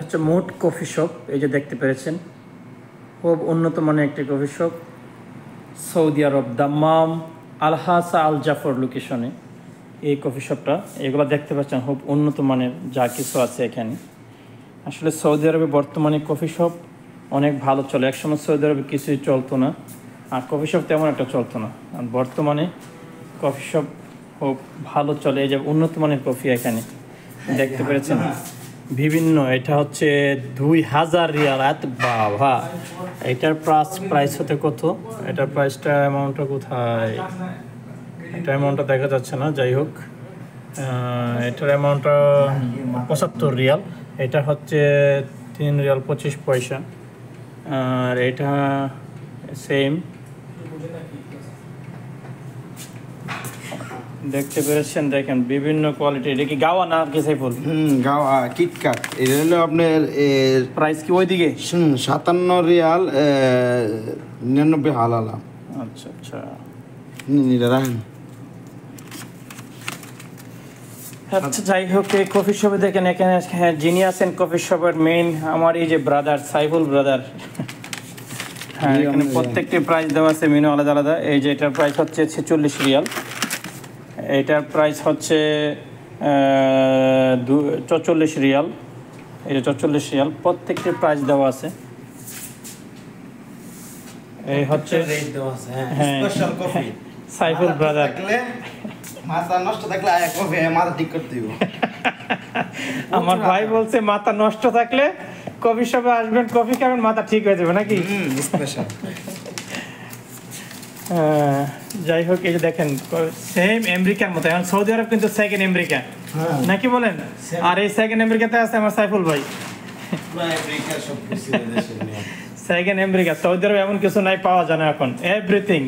আচ্ছা, মোট coffee shop এই যে দেখতে পেরেছেন, খুব উন্নত মানের একটি কফি শপ সৌদি আরব দাম্মাম আল-হাসা আল জাফর লোকেশনে এই কফি শপটা। এগুলো দেখতে পাচ্ছেন খুব উন্নত মানের যা কিছু আছে এখানে। আসলে সৌদি আরবে বর্তমানে কফি শপ অনেক ভালো চলে। একসময় সৌদি আরবে কিছুই চলতো না, আর কফি শপ তেমন একটা চলতো না। আর বর্তমানে কফি শপ খুব ভালো চলে। এই যে উন্নত মানের কফি এখানে দেখতে পেরেছেন বিভিন্ন। এটা হচ্ছে 2000 রিয়াল। এত বাবা, এটার প্রাইস হতে কত? এটার প্রাইসটা অ্যামাউন্টটা কোথায়? এটা অ্যামাউন্টটা দেখা যাচ্ছে না। যাই হোক, এটার অ্যামাউন্টটা 75 রিয়াল। এটা হচ্ছে 3 রিয়াল 25 পয়সা। আর এটা সেম দেখতে পেরেছেন। দেখেন বিভিন্ন কোয়ালিটি। এটা কি গাওয়া না কি সাইফুল? গাওয়া কিটকাট। এটা হলো আপনার প্রাইস কি ওইদিকে? 57 রিয়াল 99 হালালা। আচ্ছা আচ্ছা, রাখেন। আচ্ছা, যাই হোক, এই কফি শপে দেখেন এখানে যিনি আছেন কফি শপের মেইন আমার এই যে ব্রাদার সাইফুল ব্রাদার। হ্যাঁ, এখানে প্রত্যেকটি প্রাইস দেওয়া আছে, মেনু আলাদা আলাদা। এই যে এটার প্রাইস হচ্ছে 46 রিয়াল, এটার প্রাইস হচ্ছে 44 রিয়াল, এটা 44 রিয়াল। প্রত্যেকটি প্রাইস দেওয়া আছে। এই হচ্ছে সাইফুল ব্রাদার। মাথা নষ্ট থাকলে কফি মাথা ঠিক করতে দিব। আমার ভাই বলছে মাথা নষ্ট থাকলে কফি শপে আসবেন, কফি খাবেন, মাথা ঠিক হয়ে যাবে নাকি? যাই হোক, এই যে দেখেন সেম আমেরিকার মতো। এখন সৌদি আরব কিন্তু সেকেন্ড আমেরিকা নাকি বলেন? আর এই সেকেন্ড আমেরিকাতে আছে আমার সাইফুল ভাই। সেকেন্ড আমেরিকা, সৌদি আরব এমন কিছু নাই পাওয়া যায় না এখন। এভরিথিং,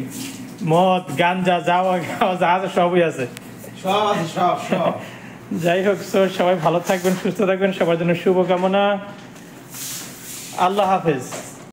মদ গাঞ্জা যাওয়া খাওয়া যা আছে সবই আছে। যাই হোক, সবাই ভালো থাকবেন, সুস্থ থাকবেন, সবার জন্য শুভকামনা। আল্লাহ হাফেজ।